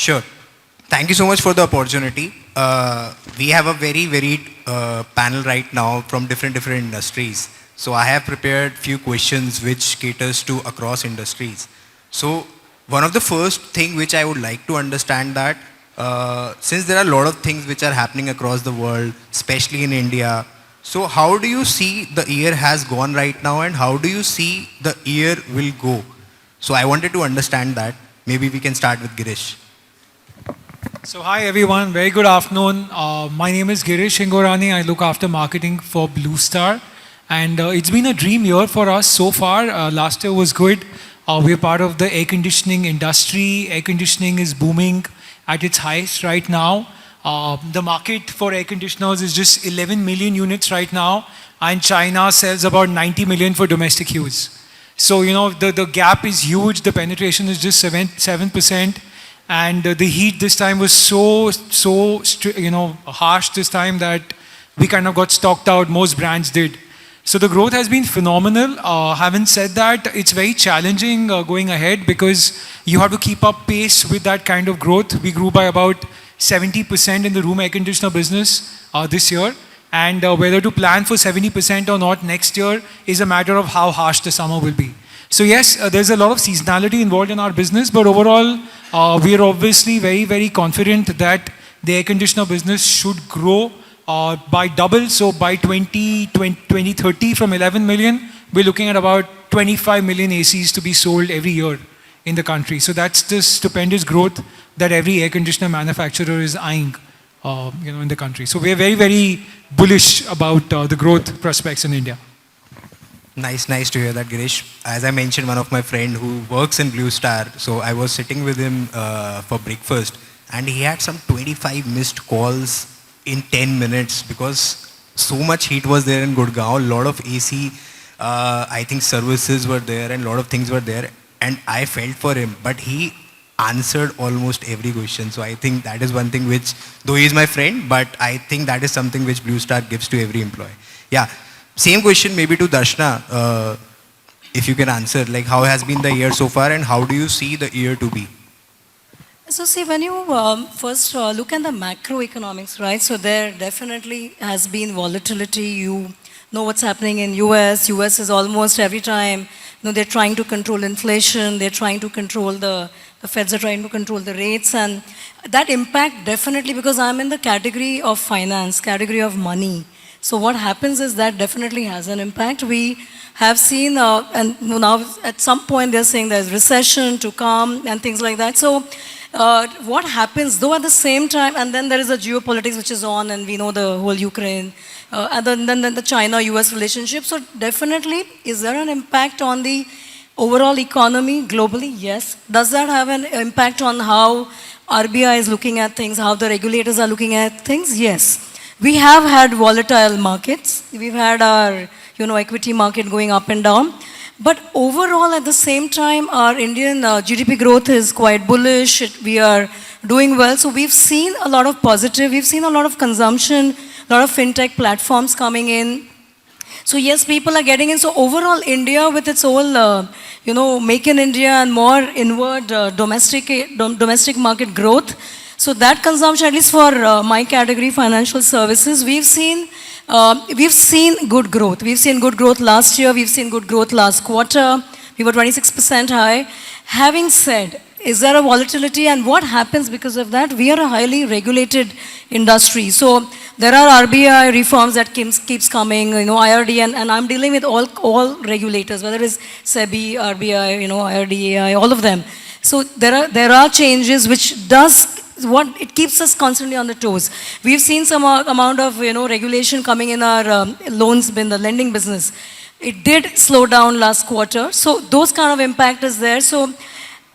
Sure. Thank you so much for the opportunity. We have a very varied panel right now from different industries. So I have prepared few questions which caters to across industries. So one of the first thing which I would like to understand that since there are a lot of things which are happening across the world, especially in India, so how do you see the year has gone right now and how do you see the year will go? So I wanted to understand that. Maybe we can start with Girish. So hi everyone, very good afternoon. My name is Girish Hingorani. I look after marketing for Blue Star. And it's been a dream year for us so far. Last year was good. We're part of the air conditioning industry. Air conditioning is booming at its highest right now. The market for air conditioners is just 11 million units right now. And China sells about 90 million for domestic use. So, you know, the gap is huge. The penetration is just 7%. And the heat this time was so harsh this time that we kind of got stocked out. Most brands did. So the growth has been phenomenal. Having said that, it's very challenging going ahead because you have to keep up pace with that kind of growth. We grew by about 70% in the room air conditioner business this year. And whether to plan for 70% or not next year is a matter of how harsh the summer will be. So yes, there's a lot of seasonality involved in our business, but overall, we are obviously very, very confident that the air conditioner business should grow by double. So by 2030, from 11 million, we're looking at about 25 million ACs to be sold every year in the country. So that's the stupendous growth that every air conditioner manufacturer is eyeing in the country. So we're very, very bullish about the growth prospects in India. Nice to hear that, Girish. As I mentioned, one of my friend who works in Blue Star, so I was sitting with him for breakfast and he had some 25 missed calls in 10 minutes because so much heat was there in Gurgaon, a lot of AC, I think services were there and a lot of things were there and I felt for him, but he answered almost every question. So I think that is one thing which, though he is my friend, but I think that is something which Blue Star gives to every employee. Yeah. Same question maybe to Darshana, if you can answer, like how has been the year so far and how do you see the year to be? So see, when you first look at the macroeconomics, right, so there definitely has been volatility. You know what's happening in US. US is almost every time, they're trying to control inflation, they're trying to control the feds are trying to control the rates, and that impact definitely, because I'm in the category of finance, category of money. So what happens is that definitely has an impact. We have seen, and now at some point they're saying there's recession to come and things like that. So what happens, though at the same time, and then there is a geopolitics which is on, and we know the whole Ukraine, and then the China-US relationship. So definitely, is there an impact on the overall economy globally? Yes. Does that have an impact on how RBI is looking at things, how the regulators are looking at things? Yes. We have had volatile markets. We've had our, equity market going up and down. But overall, at the same time, our Indian GDP growth is quite bullish. We are doing well. So we've seen a lot of positive. We've seen a lot of consumption, a lot of fintech platforms coming in. So yes, people are getting in. So overall, India with its whole, make in India and more inward domestic market growth. So that consumption, at least for my category, financial services, we've seen good growth. We've seen good growth last year. We've seen good growth last quarter. We were 26% high. Having said, is there a volatility and what happens because of that? We are a highly regulated industry. So there are RBI reforms that keeps coming, IRD, and I'm dealing with all regulators, whether it's SEBI, RBI, IRD, all of them. So there are changes which it keeps us constantly on the toes. We've seen some amount of regulation coming in our loans in the lending business. It did slow down last quarter. So those kind of impact is there. So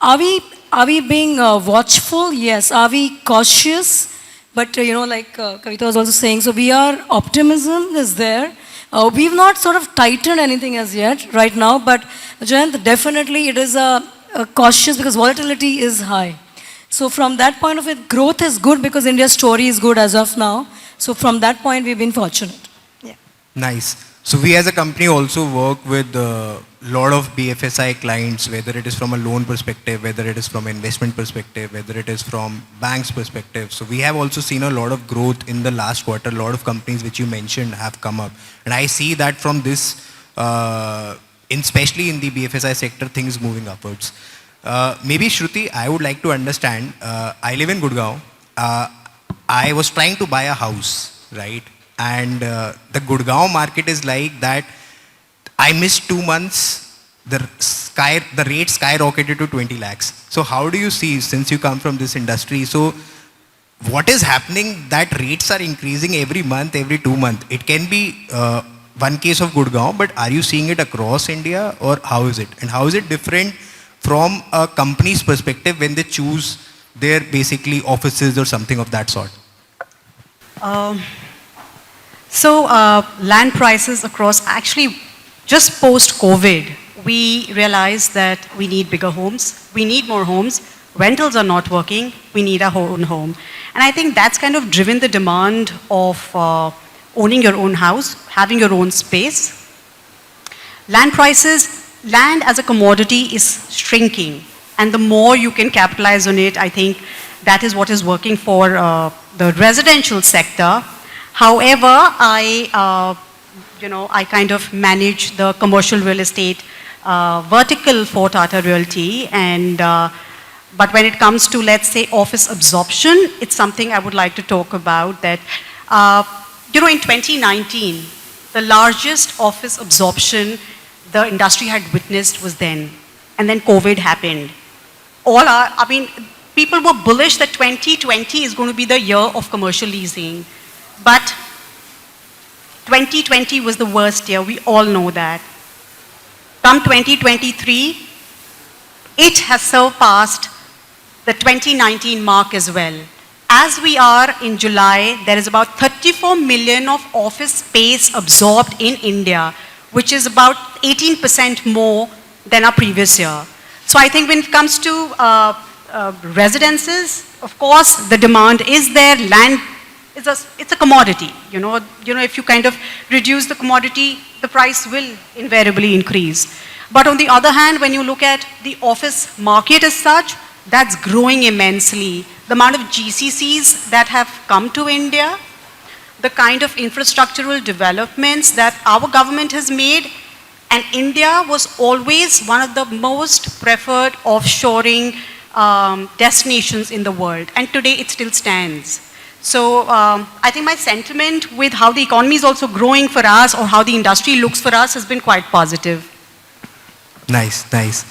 are we being watchful? Yes. Are we cautious? But like Kavita was also saying, so optimism is there. We've not sort of tightened anything as yet right now, but Jayant, definitely it is a cautious because volatility is high. So from that point of view, growth is good because India's story is good as of now. So from that point, we've been fortunate. Yeah. Nice. So we as a company also work with a lot of BFSI clients, whether it is from a loan perspective, whether it is from investment perspective, whether it is from banks perspective. So we have also seen a lot of growth in the last quarter. A lot of companies which you mentioned have come up. And I see that from this, especially in the BFSI sector, things moving upwards. Maybe Shruti, I would like to understand, I live in Gurgaon. I was trying to buy a house, right? And the Gurgaon market is like that. I missed 2 months, the rate skyrocketed to 20 lakhs. So how do you see, since you come from this industry, so what is happening that rates are increasing every month, every 2 months? It can be one case of Gurgaon, but are you seeing it across India, or how is it? And how is it different from a company's perspective when they choose their basically offices or something of that sort? Land prices across, actually just post-COVID, we realized that we need bigger homes, we need more homes, rentals are not working, we need our own home. And I think that's kind of driven the demand of owning your own house, having your own space. Land prices, land as a commodity is shrinking, and the more you can capitalize on it, I think that is what is working for the residential sector. However, I kind of manage the commercial real estate vertical for Tata Realty, and but when it comes to, let's say, office absorption, it's something I would like to talk about. That in 2019, the largest office absorption the industry had witnessed was then, and then COVID happened. People were bullish that 2020 is going to be the year of commercial leasing. But 2020 was the worst year, we all know that. Come 2023, it has surpassed the 2019 mark as well. As we are in July, there is about 34 million of office space absorbed in India, which is about 18% more than our previous year. So I think when it comes to residences, of course, the demand is there. Land, it's a commodity. If you kind of reduce the commodity, the price will invariably increase. But on the other hand, when you look at the office market as such, that's growing immensely. The amount of GCCs that have come to India, the kind of infrastructural developments that our government has made, and India was always one of the most preferred offshoring destinations in the world, and today it still stands. So I think my sentiment with how the economy is also growing for us, or how the industry looks for us, has been quite positive. Nice, nice.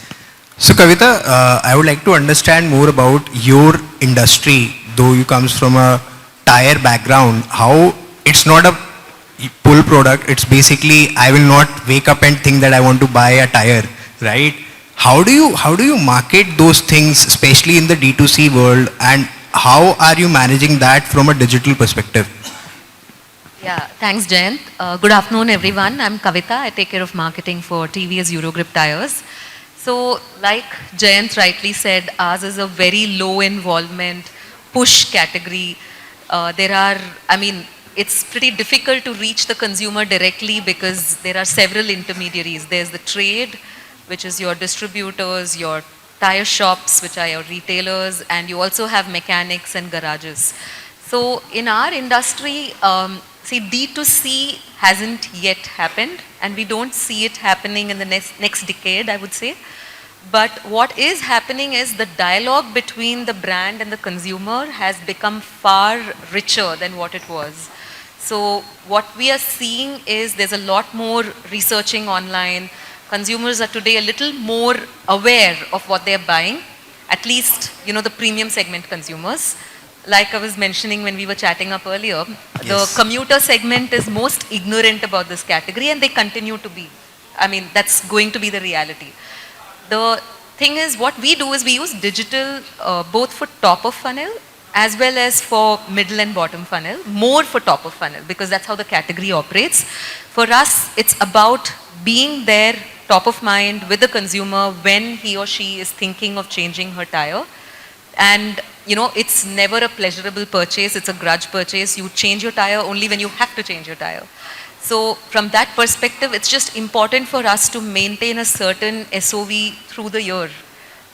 So Kavita, I would like to understand more about your industry, though you comes from a tire background, how it's not a pull product, it's basically, I will not wake up and think that I want to buy a tire, right? How do you market those things, especially in the D2C world, and how are you managing that from a digital perspective? Yeah, thanks Jayant. Good afternoon everyone. I'm Kavita. I take care of marketing for TVS Eurogrip Tires. So like Jayant rightly said, ours is a very low involvement push category. It's pretty difficult to reach the consumer directly because there are several intermediaries. There's the trade, which is your distributors, your tire shops, which are your retailers, and you also have mechanics and garages. So in our industry, D2C hasn't yet happened, and we don't see it happening in the next decade, I would say. But what is happening is the dialogue between the brand and the consumer has become far richer than what it was. So what we are seeing is there's a lot more researching online. Consumers are today a little more aware of what they're buying, at least, the premium segment consumers. Like I was mentioning when we were chatting up earlier, yes, the commuter segment is most ignorant about this category, and they continue to be. That's going to be the reality. The thing is, what we do is we use digital both for top of funnel as well as for middle and bottom funnel, more for top of funnel because that's how the category operates. For us, it's about being there top of mind with the consumer when he or she is thinking of changing her tire. And it's never a pleasurable purchase, it's a grudge purchase. You change your tire only when you have to change your tire. So from that perspective, it's just important for us to maintain a certain SOV through the year.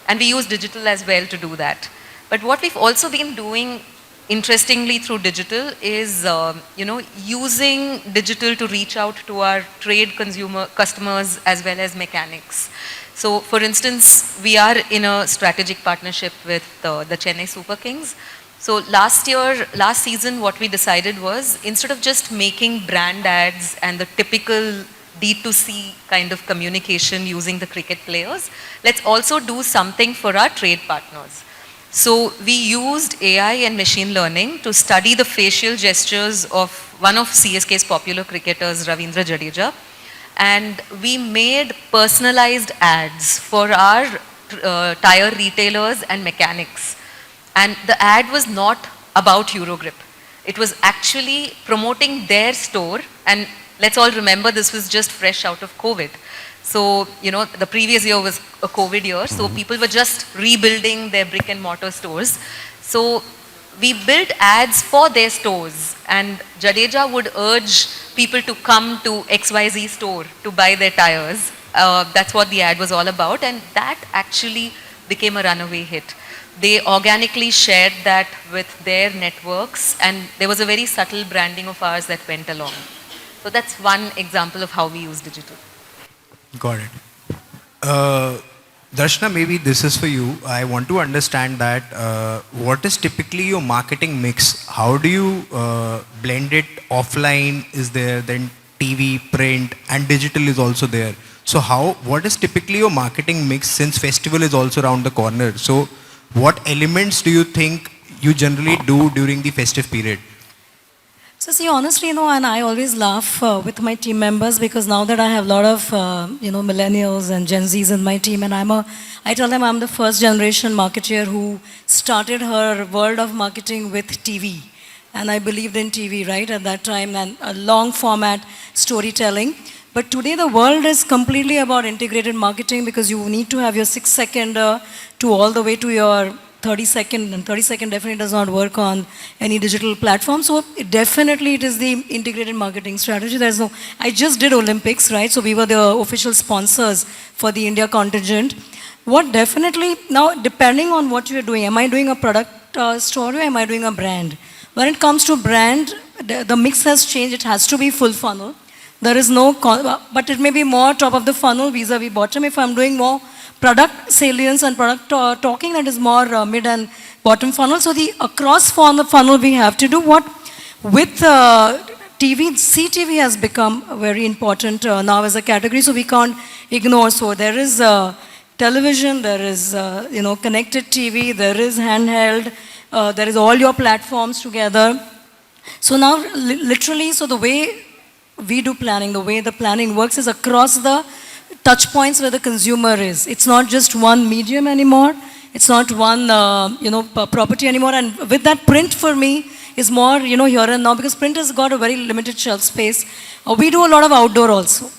And we use digital as well to do that. But what we've also been doing interestingly through digital is, using digital to reach out to our trade consumer customers as well as mechanics. So for instance, we are in a strategic partnership with the Chennai Super Kings. So last season, what we decided was, instead of just making brand ads and the typical D2C kind of communication using the cricket players, let's also do something for our trade partners. So we used AI and machine learning to study the facial gestures of one of CSK's popular cricketers, Ravindra Jadeja, and we made personalized ads for our tire retailers and mechanics. And the ad was not about Eurogrip. It was actually promoting their store, and let's all remember this was just fresh out of COVID. So, the previous year was a COVID year, so people were just rebuilding their brick and mortar stores. So we built ads for their stores, and Jadeja would urge people to come to XYZ store to buy their tires. That's what the ad was all about, and that actually became a runaway hit. They organically shared that with their networks, and there was a very subtle branding of ours that went along. So that's one example of how we use digital. Got it. Darshana, maybe this is for you. I want to understand that what is typically your marketing mix? How do you blend it? Offline is there, then TV, print, and digital is also there. So what is typically your marketing mix, since festival is also around the corner? So what elements do you think you generally do during the festive period? So see, honestly, and I always laugh with my team members, because now that I have a lot of, millennials and Gen Zs in my team, and I tell them I'm the first generation marketeer who started her world of marketing with TV. And I believed in TV, right, at that time, and a long format storytelling. But today the world is completely about integrated marketing, because you need to have your 6-second to all the way to your 30-second, and 30-second definitely does not work on any digital platform. So definitely it is the integrated marketing strategy. I just did Olympics, right? So we were the official sponsors for the India contingent. Now depending on what you're doing, am I doing a product story or am I doing a brand? When it comes to brand, the mix has changed. It has to be full funnel. There is no, but it may be more top of the funnel vis-a-vis bottom. If I'm doing more product salience and product talking, that is more mid and bottom funnel. So the across funnel we have to do what with TV. CTV has become very important now as a category, so we can't ignore. So there is television, there is connected TV, there is handheld, there is all your platforms together. So now literally, so the way we do planning, the way the planning works is across the touch points where the consumer is. It's not just one medium anymore. It's not one, property anymore. And with that, print for me is more, here and now, because print has got a very limited shelf space. We do a lot of outdoor also.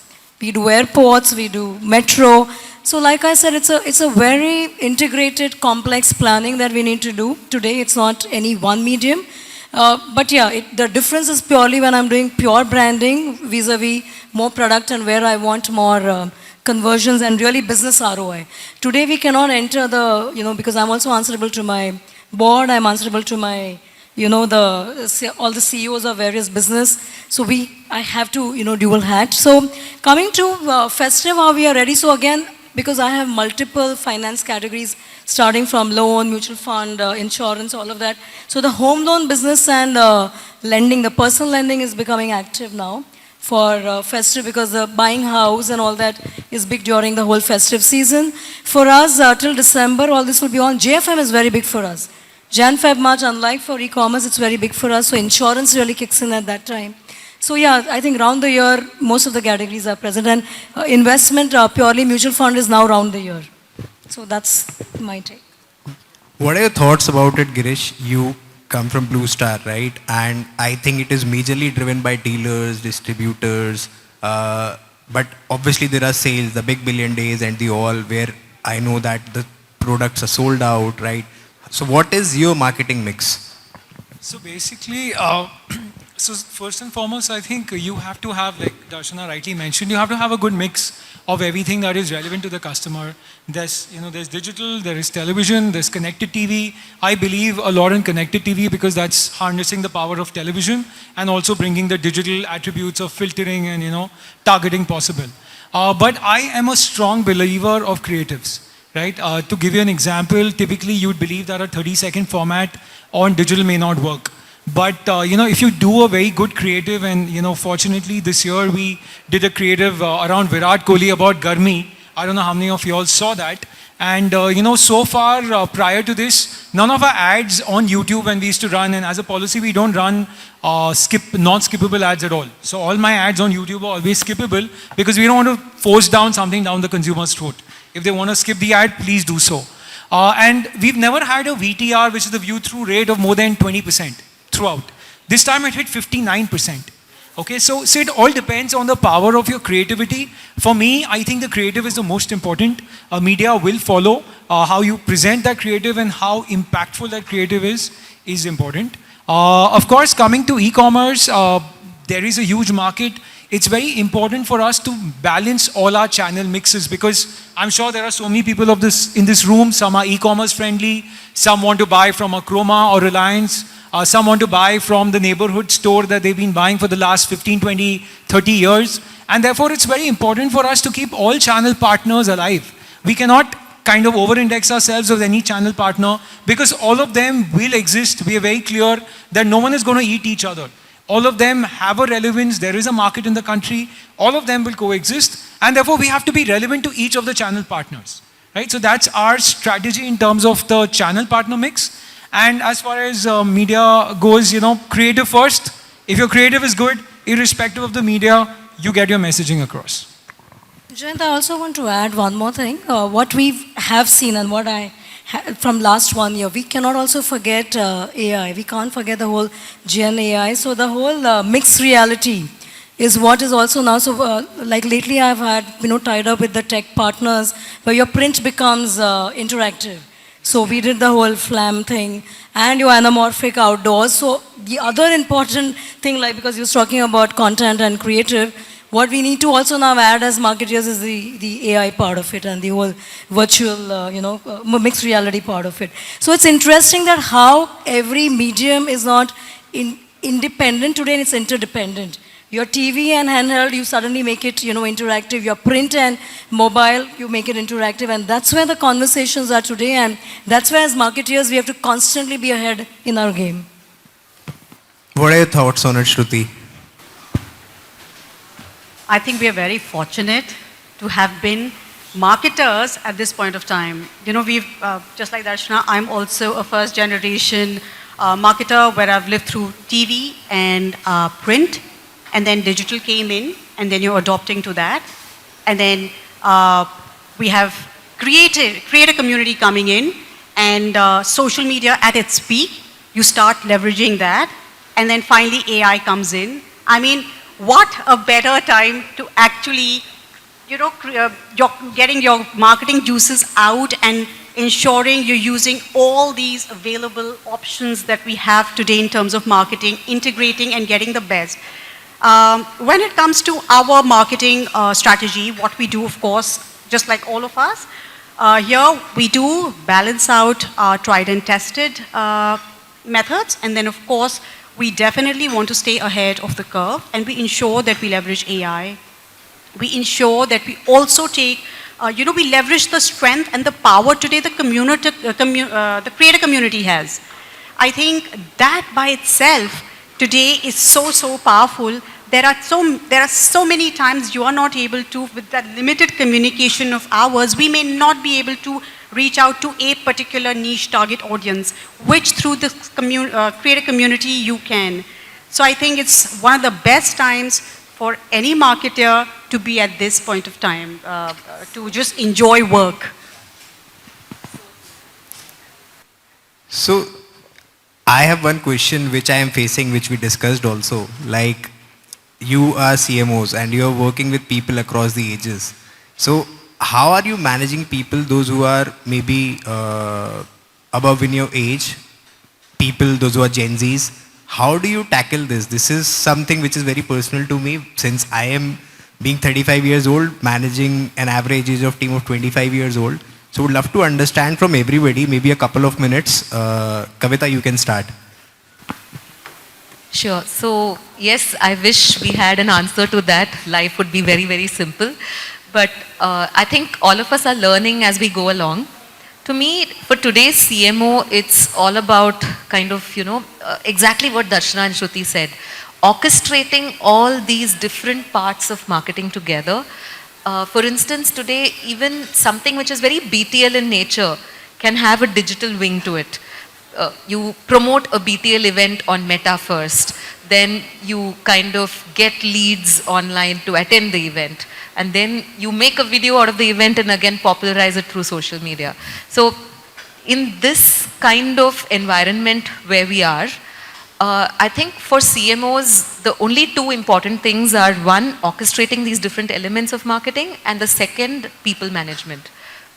We do airports, we do metro. So like I said, it's a very integrated, complex planning that we need to do today. It's not any one medium. But yeah, the difference is purely when I'm doing pure branding vis-a-vis more product and where I want more conversions and really business ROI. Today we cannot enter because I'm also answerable to my board, I'm answerable to my, all the CEOs of various business. So I have to, dual hat. So coming to festive, how we are ready. So again, because I have multiple finance categories, starting from loan, mutual fund, insurance, all of that. So the home loan business and lending, the personal lending is becoming active now for festive, because the buying house and all that is big during the whole festive season. For us, till December, all this will be on. JFM is very big for us. Jan, Feb, March, unlike for e-commerce, it's very big for us. So insurance really kicks in at that time. So yeah, I think round the year, most of the categories are present. And investment, purely mutual fund is now round the year. So that's my take. What are your thoughts about it, Girish? You come from Blue Star, right? And I think it is majorly driven by dealers, distributors, but obviously there are sales, the big billion days and the all, where I know that the products are sold out, right? So what is your marketing mix? So basically, So first and foremost, I think you have to have, like Darshana rightly mentioned, you have to have a good mix of everything that is relevant to the customer. There's digital, there is television, there's connected TV. I believe a lot in connected TV because that's harnessing the power of television and also bringing the digital attributes of filtering and targeting possible. But I am a strong believer of creatives. Right? To give you an example, typically you'd believe that a 30-second format on digital may not work. But if you do a very good creative, and fortunately this year we did a creative around Virat Kohli about Garmi. I don't know how many of you all saw that. And so far prior to this, none of our ads on YouTube when we used to run, and as a policy we don't run non-skippable ads at all. So all my ads on YouTube are always skippable because we don't want to force down something down the consumer's throat. If they want to skip the ad, please do so. And we've never had a VTR, which is the view-through rate of more than 20% throughout. This time it hit 59%. Okay, so it all depends on the power of your creativity. For me, I think the creative is the most important. Media will follow how you present that creative and how impactful that creative is important. Of course, coming to e-commerce, there is a huge market. It's very important for us to balance all our channel mixes because I'm sure there are so many people in this room. Some are e-commerce friendly. Some want to buy from a Croma or Reliance. Some want to buy from the neighborhood store that they've been buying for the last 15, 20, 30 years. And therefore, it's very important for us to keep all channel partners alive. We cannot kind of over-index ourselves with any channel partner because all of them will exist. We are very clear that no one is going to eat each other. All of them have a relevance. There is a market in the country. All of them will coexist. And therefore, we have to be relevant to each of the channel partners. Right? So that's our strategy in terms of the channel partner mix. And as far as media goes, creative first. If your creative is good, irrespective of the media, you get your messaging across. Jayant, I also want to add one more thing. What we have seen and what from last 1 year, we cannot also forget AI. We can't forget the whole Gen AI. So the whole mixed reality is what is also now. So like lately I've had, tied up with the tech partners where your print becomes interactive. So we did the whole FLAM thing and your anamorphic outdoors. So the other important thing, like because you was talking about content and creative, what we need to also now add as marketeers is the AI part of it and the whole virtual, mixed reality part of it. So it's interesting that how every medium is not independent today and it's interdependent. Your TV and handheld, you suddenly make it, interactive. Your print and mobile, you make it interactive. And that's where the conversations are today. And that's where as marketeers, we have to constantly be ahead in our game. What are your thoughts on it, Shruti? I think we are very fortunate to have been marketers at this point of time. We've, just like Darshana, I'm also a first generation marketer where I've lived through TV and print, and then digital came in, and then you're adopting to that. And then we have creator community coming in, and social media at its peak, you start leveraging that, and then finally AI comes in. I mean, what a better time to actually, getting your marketing juices out and ensuring you're using all these available options that we have today in terms of marketing, integrating and getting the best. When it comes to our marketing strategy, what we do, of course, just like all of us, here we do balance out our tried and tested methods, and then of course, we definitely want to stay ahead of the curve, and we ensure that we leverage AI. We ensure that we also take, we leverage the strength and the power today the creator community has. I think that by itself today is so powerful. There are so many times you are not able to, with that limited communication of ours, we may not be able to reach out to a particular niche target audience, which through the creator community you can. So I think it's one of the best times for any marketer to be at this point of time, to just enjoy work. So I have one question which I am facing, which we discussed also. Like, you are CMOs and you are working with people across the ages. So how are you managing people, those who are maybe above in your age, people, those who are Gen Zs? how do you tackle this? This is something which is very personal to me, since I am being 35 years old, managing an average age of team of 25 years old. So would love to understand from everybody, maybe a couple of minutes. Kavita, you can start. Sure. So, yes, I wish we had an answer to that. Life would be very, very simple. But I think all of us are learning as we go along. To me, for today's CMO, it's all about kind of, exactly what Darshana and Shruti said. Orchestrating all these different parts of marketing together. For instance, today, even something which is very BTL in nature can have a digital wing to it. You promote a BTL event on Meta first, then you kind of get leads online to attend the event, and then you make a video out of the event and again popularize it through social media. So in this kind of environment where we are, I think for CMOs, the only two important things are, one, orchestrating these different elements of marketing, and the second, people management,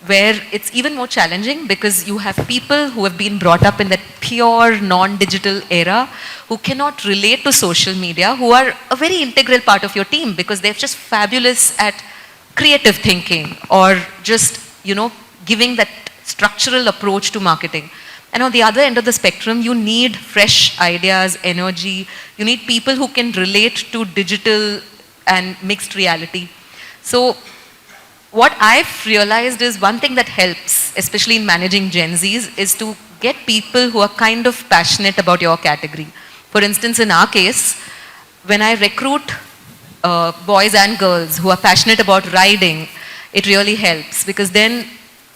where it's even more challenging because you have people who have been brought up in that pure non-digital era who cannot relate to social media, who are a very integral part of your team because they're just fabulous at creative thinking or just, giving that structural approach to marketing. And on the other end of the spectrum, you need fresh ideas, energy. You need people who can relate to digital and mixed reality. So what I've realized is one thing that helps, especially in managing Gen Zs, is to get people who are kind of passionate about your category. For instance, in our case, when I recruit boys and girls who are passionate about riding, it really helps because then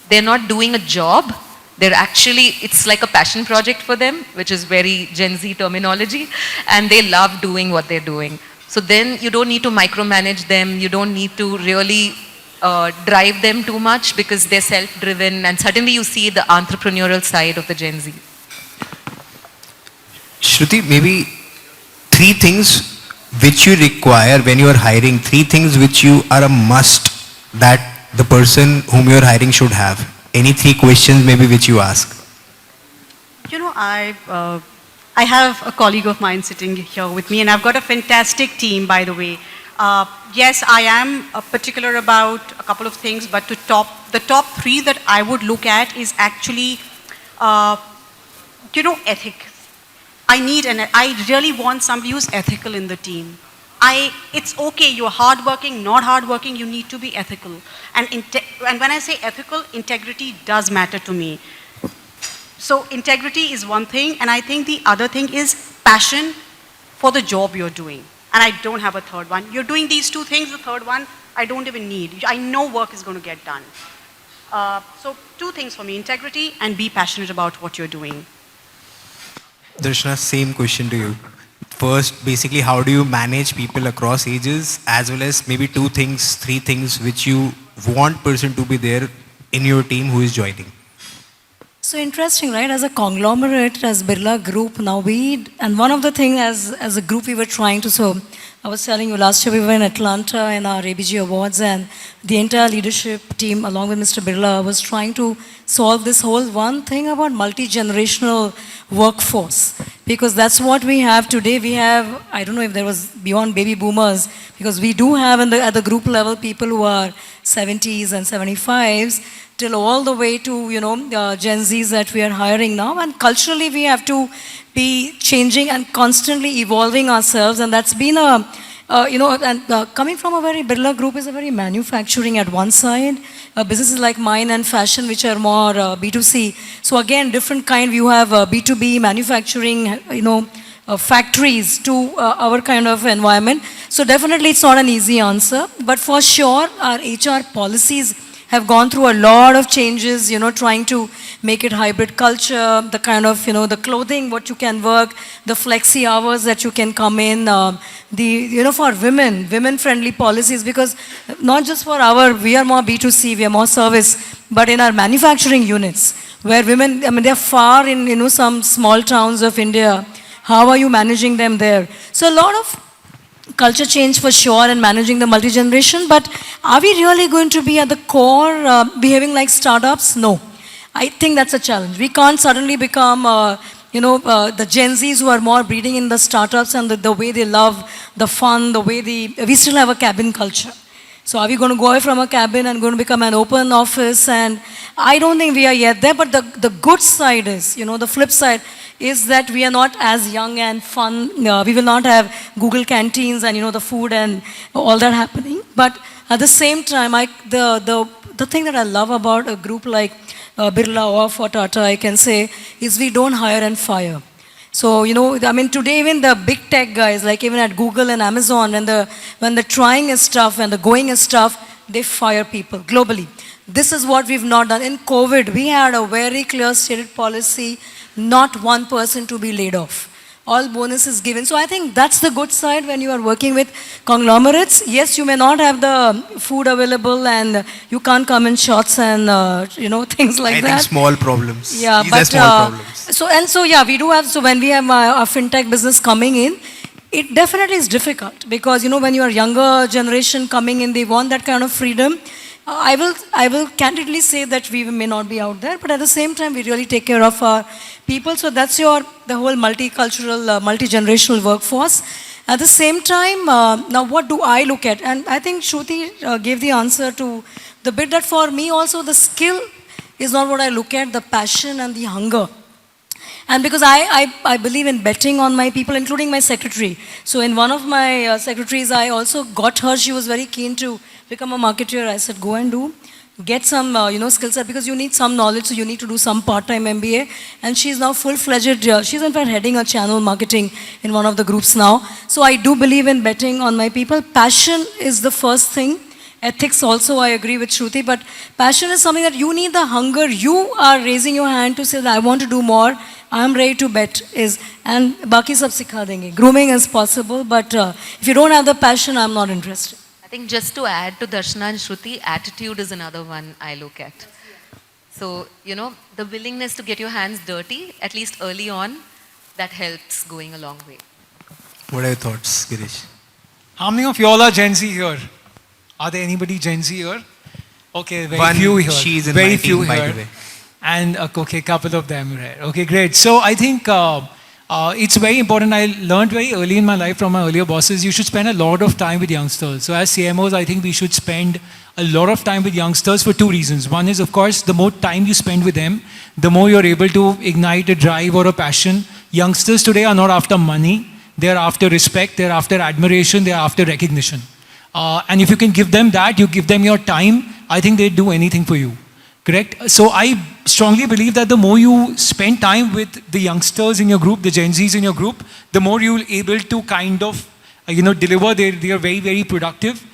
they're not doing a job. They're actually, it's like a passion project for them, which is very Gen Z terminology, and they love doing what they're doing. So then you don't need to micromanage them. You don't need to really drive them too much because they're self-driven, and suddenly you see the entrepreneurial side of the Gen Z. Shruti, maybe three things which you require when you are hiring, three things which you are a must that the person whom you are hiring should have. Any three questions maybe which you ask? I have a colleague of mine sitting here with me, and I've got a fantastic team, by the way. Yes, I am particular about a couple of things, but the top three that I would look at is actually, ethics. I really want somebody who's ethical in the team. It's okay, you're hardworking, not hardworking, you need to be ethical. And when I say ethical, integrity does matter to me. So integrity is one thing, and I think the other thing is passion for the job you're doing. And I don't have a third one. You're doing these two things, the third one, I don't even need. I know work is going to get done. So two things for me, integrity and be passionate about what you're doing. Darshana, same question to you. First, basically, how do you manage people across ages, as well as maybe two things, three things which you want person to be there in your team who is joining? So interesting, right? As a conglomerate, as Birla Group, now and one of the things as a group we were trying to, so I was telling you last year we were in Atlanta in our ABG Awards, and the entire leadership team along with Mr. Birla was trying to solve this whole one thing about multi-generational workforce. Because that's what we have today. We have, I don't know if there was beyond baby boomers, because we do have at the group level people who are 70s and 75s, till all the way to, Gen Zs that we are hiring now. And culturally, we have to be changing and constantly evolving ourselves. And that's been coming from a very, Birla Group is a very manufacturing at one side. Businesses like mine and fashion, which are more B2C. So again, different kind. You have B2B manufacturing, factories to our kind of environment. So definitely it's not an easy answer. But for sure, our HR policies have gone through a lot of changes, trying to make it hybrid culture, the kind of, the clothing, what you can work, the flexi hours that you can come in, for women-friendly policies, because not just for we are more B2C, we are more service, but in our manufacturing units, where women, they're far in, some small towns of India. How are you managing them there? So a lot of culture change for sure and managing the multi-generation, but are we really going to be at the core behaving like startups? No. I think that's a challenge. We can't suddenly become the Gen Zs who are more breeding in the startups and the way they love the fun, the way we still have a cabin culture. So are we going to go away from a cabin and going to become an open office? And I don't think we are yet there, but the good side is, the flip side is that we are not as young and fun. We will not have Google canteens and, the food and all that happening. But at the same time, the thing that I love about a group like Birla or for Tata, I can say, is we don't hire and fire. So, today even the big tech guys, like even at Google and Amazon, when the trying is tough and the going is tough, they fire people globally. This is what we've not done. In COVID, we had a very clear stated policy, not one person to be laid off. All bonuses given. So I think that's the good side when you are working with conglomerates. Yes, you may not have the food available and you can't come in shorts and, things like that. I think small problems. Yeah, These are small problems. So we do have, so when we have our fintech business coming in, it definitely is difficult because, when you are younger generation coming in, they want that kind of freedom. I will candidly say that we may not be out there, but at the same time, we really take care of our people. So that's the whole multicultural, multi-generational workforce. At the same time, now what do I look at? And I think Shruti gave the answer to the bit that for me also the skill is not what I look at, the passion and the hunger. And because I believe in betting on my people, including my secretary. So in one of my secretaries, I also got her, she was very keen to become a marketer. I said, go and get some, skill set because you need some knowledge, so you need to do some part-time MBA. And she's now full-fledged, she's in fact heading a channel marketing in one of the groups now. So I do believe in betting on my people. Passion is the first thing. Ethics also, I agree with Shruti, but passion is something that you need the hunger. You are raising your hand to say that I want to do more. I'm ready to bet and baki sab sikha denge. Grooming is possible, but if you don't have the passion, I'm not interested. I think just to add to Darshana and Shruti, attitude is another one I look at. So, the willingness to get your hands dirty, at least early on, that helps going a long way. What are your thoughts, Girish? How many of y'all are Gen Z here? Are there anybody Gen Z here? Okay, very few here. She's in very my few team, by here. the way. And okay, couple of them here. Okay, great. So I think it's very important. I learned very early in my life from my earlier bosses, you should spend a lot of time with youngsters. So as CMOs, I think we should spend a lot of time with youngsters for two reasons. One is, of course, the more time you spend with them, the more you're able to ignite a drive or a passion. Youngsters today are not after money. They're after respect. They're after admiration. They're after recognition. And if you can give them that, you give them your time, I think they'd do anything for you. Correct? So I strongly believe that the more you spend time with the youngsters in your group, the Gen Zs in your group, the more you'll able to kind of, deliver. They are very, very productive.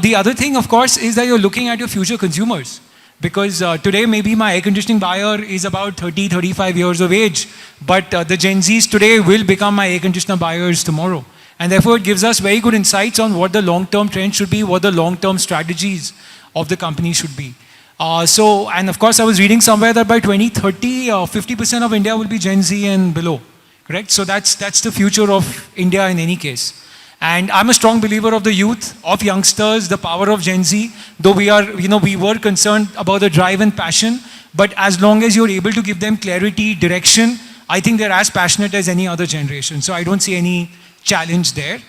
The other thing, of course, is that you're looking at your future consumers. Because today, maybe my air conditioning buyer is about 30, 35 years of age. But the Gen Zs today will become my air conditioner buyers tomorrow. And therefore, it gives us very good insights on what the long-term trend should be, what the long-term strategies of the company should be. And of course, I was reading somewhere that by 2030, 50% of India will be Gen Z and below, correct? So that's the future of India in any case. And I'm a strong believer of the youth, of youngsters, the power of Gen Z, though we were concerned about the drive and passion, but as long as you're able to give them clarity, direction, I think they're as passionate as any other generation. So I don't see any challenge there.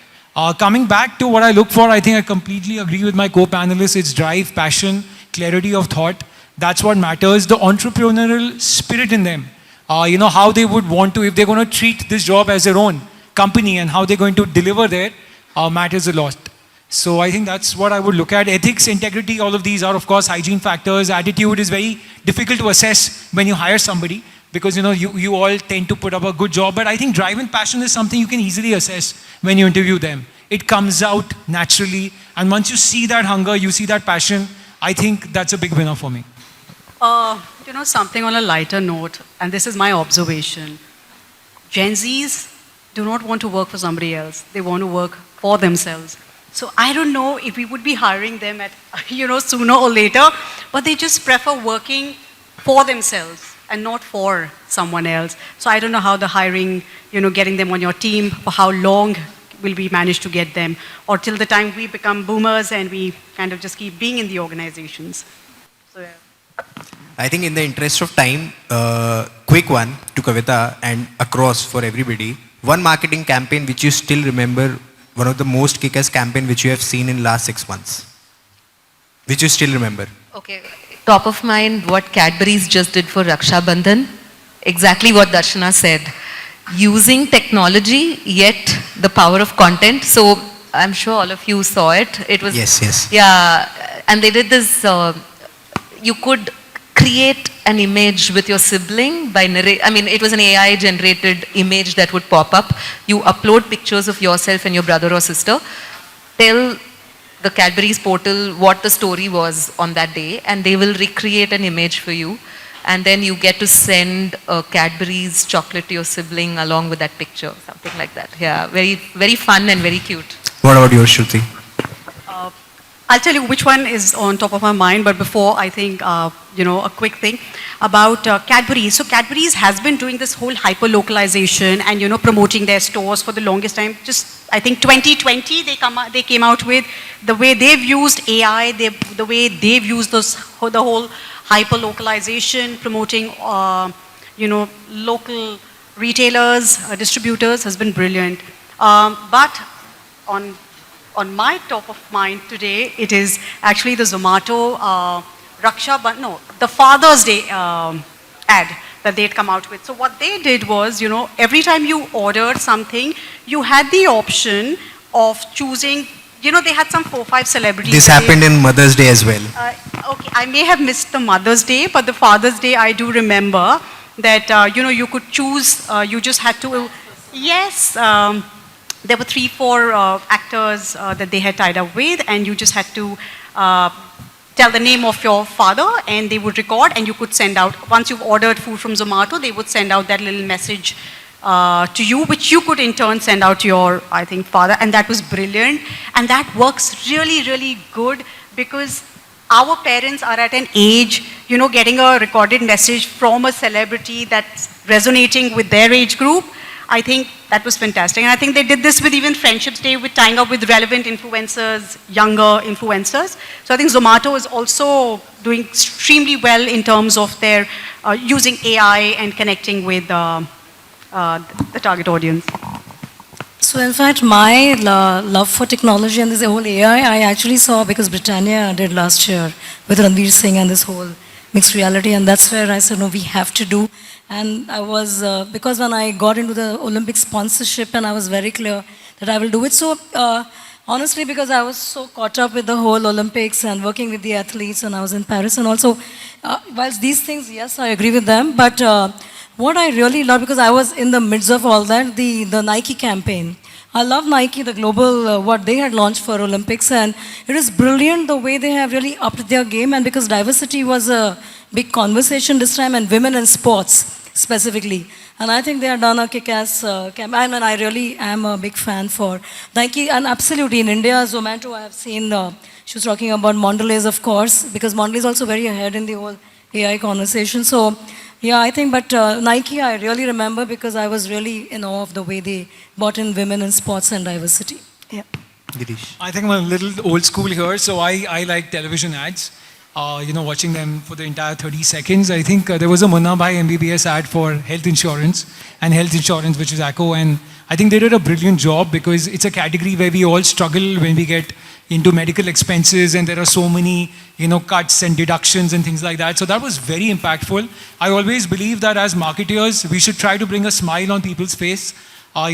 Coming back to what I look for, I think I completely agree with my co-panelists. It's drive, passion, clarity of thought. That's what matters. The entrepreneurial spirit in them. How they would want to, if they're going to treat this job as their own company and how they're going to deliver there matters a lot. So I think that's what I would look at. Ethics, integrity, all of these are, of course, hygiene factors. Attitude is very difficult to assess when you hire somebody because, you all tend to put up a good job. But I think drive and passion is something you can easily assess when you interview them. It comes out naturally. And once you see that hunger, you see that passion, I think that's a big winner for me. Something on a lighter note, and this is my observation. Gen Zs do not want to work for somebody else. They want to work for themselves. So I don't know if we would be hiring them at, sooner or later, but they just prefer working for themselves and not for someone else. So I don't know how the hiring, getting them on your team, for how long will we manage to get them, or till the time we become boomers and we kind of just keep being in the organizations. So, yeah. I think in the interest of time, quick one to Kavita and across for everybody. One marketing campaign which you still remember, one of the most kick-ass campaign which you have seen in last 6 months, which you still remember. Okay, top of mind, what Cadbury's just did for Raksha Bandhan. Exactly what Darshana said. Using technology, yet the power of content. So I'm sure all of you saw it. It was Yes. yeah, and they did this. You could create an image with your sibling by I mean, it was an AI generated image that would pop up. You upload pictures of yourself and your brother or sister. Tell the Cadbury's portal what the story was on that day, and they will recreate an image for you. And then you get to send a Cadbury's chocolate to your sibling along with that picture, something like that. Yeah, very, very fun and very cute. What about yours, Shruti? I'll tell you which one is on top of my mind, but before, I think, a quick thing about Cadbury's. So Cadbury's has been doing this whole hyper-localization and, promoting their stores for the longest time. Just, I think 2020, they came out with the way they've used AI, the way they've used the whole hyper-localization, promoting, local retailers, distributors has been brilliant. But on my top of mind today, it is actually the Zomato the Father's Day ad that they had come out with. So what they did was, every time you ordered something, you had the option of choosing, they had some 4-5 celebrities. This happened in Mother's Day as well. Okay, I may have missed the Mother's Day, but the Father's Day, I do remember that, you could choose, you just had to, yes, there were 3-4 actors that they had tied up with, and you just had to tell the name of your father, and they would record, and you could send out, once you've ordered food from Zomato, they would send out that little message to you, which you could in turn send out to your, I think, father, and that was brilliant. And that works really, really good because our parents are at an age, getting a recorded message from a celebrity that's resonating with their age group. I think that was fantastic. And I think they did this with even Friendship's Day, with tying up with relevant influencers, younger influencers. So I think Zomato is also doing extremely well in terms of their using AI and connecting with the target audience. So in fact, my love for technology and this whole AI, I actually saw because Britannia did last year with Ranveer Singh and this whole mixed reality, and that's where I said, no, we have to do. And I was, because when I got into the Olympic sponsorship, and I was very clear that I will do it. So honestly, because I was so caught up with the whole Olympics and working with the athletes, and I was in Paris, and also, whilst these things, yes, I agree with them, but what I really love, because I was in the midst of all that, the Nike campaign. I love Nike, the global, what they had launched for Olympics, and it is brilliant the way they have really upped their game, and because diversity was a big conversation this time, and women in sports specifically. And I think they have done a kick-ass campaign, and I really am a big fan for Nike, and absolutely in India, Zomato, I have seen, she was talking about Mondelez, of course, because Mondelez is also very ahead in the whole AI conversation. So, yeah, I think, but Nike, I really remember because I was really in awe of the way they brought in women in sports and diversity. Yeah. Girish. I think I'm a little old school here, so I like television ads. Watching them for the entire 30 seconds. I think there was a Munna Bhai MBBS ad for health insurance, which is ACO, and I think they did a brilliant job because it's a category where we all struggle when we get into medical expenses, and there are so many, cuts and deductions and things like that. So that was very impactful. I always believe that as marketers, we should try to bring a smile on people's face. Our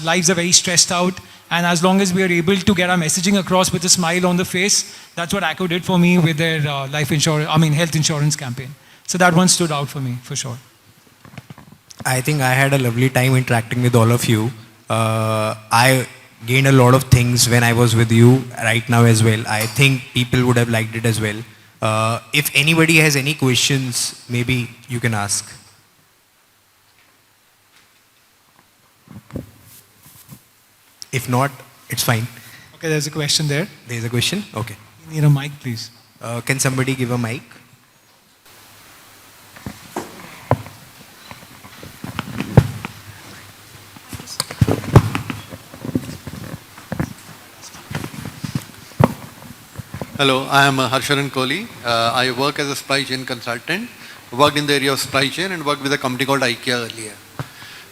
lives are very stressed out. And as long as we are able to get our messaging across with a smile on the face, that's what ACO did for me with their health insurance campaign. So that one stood out for me, for sure. I think I had a lovely time interacting with all of you. I gained a lot of things when I was with you right now as well. I think people would have liked it as well. If anybody has any questions, maybe you can ask. If not, it's fine. Okay, there's a question there. There's a question? Okay. You need a mic, please. Can somebody give a mic? Hello, I am Harsharan Kohli. I work as a supply chain consultant, worked in the area of supply chain and worked with a company called IKEA earlier.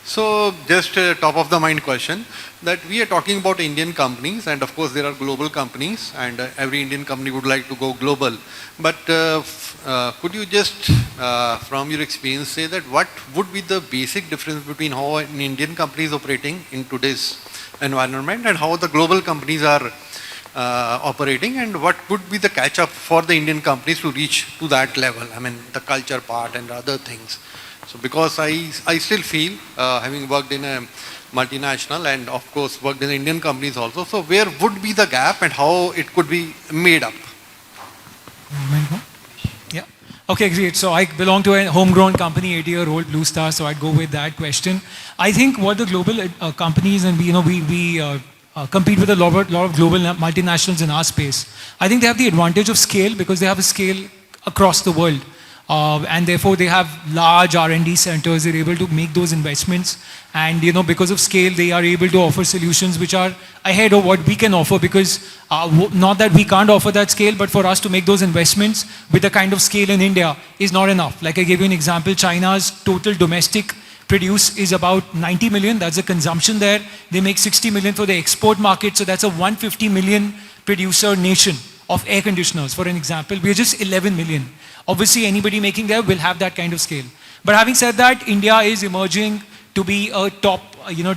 So just a top of the mind question, that we are talking about Indian companies, and of course there are global companies, and every Indian company would like to go global. But could you just from your experience say that what would be the basic difference between how an Indian company is operating in today's environment and how the global companies are operating, and what would be the catch up for the Indian companies to reach to that level? I mean, the culture part and other things. So because I still feel, having worked in a multinational and of course worked in Indian companies also, so where would be the gap and how it could be made up? Yeah. Okay, great. So I belong to a homegrown company, 80-year-old Blue Star, so I'd go with that question. I think what the global companies, and we compete with a lot of global multinationals in our space. I think they have the advantage of scale because they have a scale across the world. And therefore they have large R&D centers, they're able to make those investments, and because of scale they are able to offer solutions which are ahead of what we can offer, because not that we can't offer that scale, but for us to make those investments with the kind of scale in India is not enough. Like I gave you an example, China's total domestic produce is about 90 million, that's the consumption there. They make 60 million for the export market, so that's a 150 million producer nation of air conditioners, for an example. We are just 11 million. Obviously, anybody making there will have that kind of scale. But having said that, India is emerging to be a top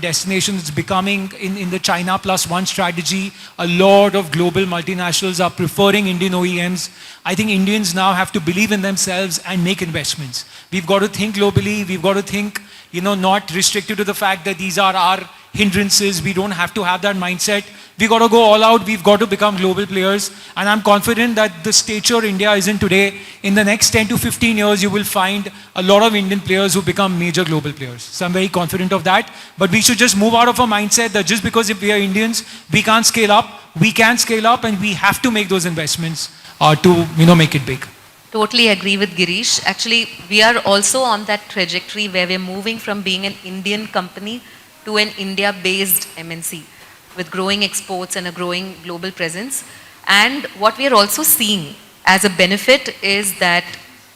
destination. It's becoming, in the China Plus One strategy, a lot of global multinationals are preferring Indian OEMs. I think Indians now have to believe in themselves and make investments. We've got to think globally. We've got to think, not restricted to the fact that these are our hindrances. We don't have to have that mindset. We've got to go all out. We've got to become global players. And I'm confident that the stature India is in today, in the next 10 to 15 years, you will find a lot of Indian players who become major global players. So I'm very confident of that. But we should just move out of a mindset that just because if we are Indians, we can't scale up. We can scale up, and we have to make those investments to make it big. Totally agree with Girish. Actually, we are also on that trajectory where we're moving from being an Indian company to an India-based MNC with growing exports and a growing global presence. And what we are also seeing as a benefit is that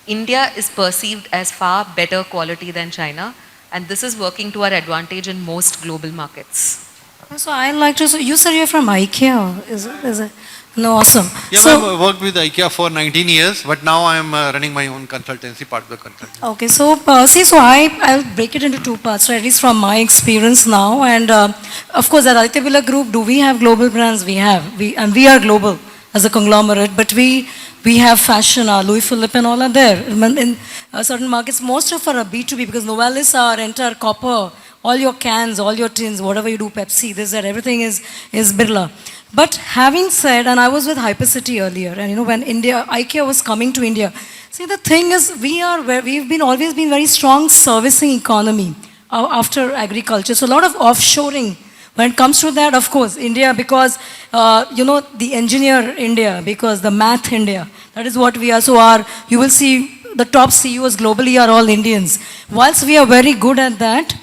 India is perceived as far better quality than China, and this is working to our advantage in most global markets. So I like to, so you said you're from IKEA, is it? No, awesome. Yeah, So, I worked with IKEA for 19 years, but now I am running my own consultancy, part of the consultancy. okay, so I'll break it into two parts, at least from my experience now. And of course, at Aditya Birla Group, do we have global brands? We have. And we are global as a conglomerate, but we have fashion, Louis Philippe and all are there. In certain markets, most of our are B2B because Novelis are entire copper, all your cans, all your tins, whatever you do, Pepsi, this, that, everything is Birla. But having said, and I was with Hypercity earlier, and when IKEA was coming to India, see the thing is, we've always been very strong servicing economy after agriculture. So a lot of offshoring. When it comes to that, of course, India, because, the engineer India, because the math India, that is what we are. So you will see the top CEOs globally are all Indians. Whilst we are very good at that,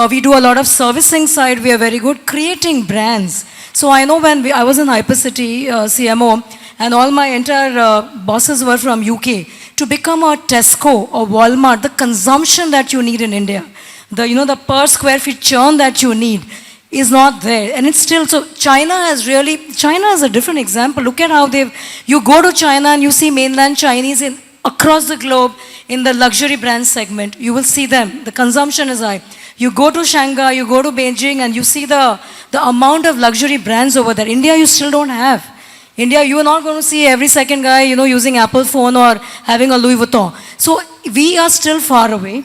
we do a lot of servicing side, we are very good creating brands. So I know when I was in Hypercity CMO, and all my entire bosses were from UK, to become a Tesco or Walmart, the consumption that you need in India, the per square feet churn that you need is not there. And it's still, so China is a different example. Look at how you go to China and you see mainland Chinese across the globe in the luxury brand segment. You will see them. The consumption is high. You go to Shanghai, you go to Beijing, and you see the amount of luxury brands over there. India, you still don't have. India, you are not going to see every second guy, using Apple phone or having a Louis Vuitton. So we are still far away.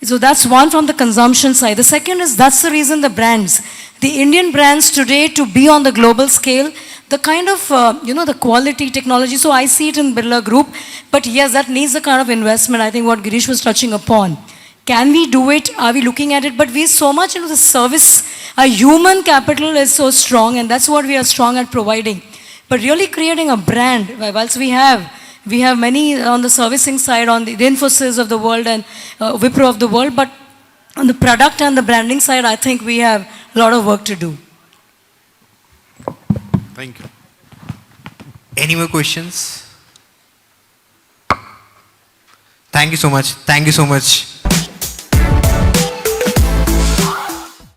So that's one from the consumption side. The second is, that's the reason the brands, the Indian brands today to be on the global scale, the kind of, the quality, technology. So I see it in Birla Group. But yes, that needs the kind of investment, I think what Girish was touching upon. Can we do it? Are we looking at it? But we're so much into the service. Our human capital is so strong, and that's what we are strong at providing. But really creating a brand, whilst we have many on the servicing side, on the Infosys of the world and Wipro of the world, but on the product and the branding side, I think we have a lot of work to do. Thank you. Any more questions? Thank you so much. Thank you so much.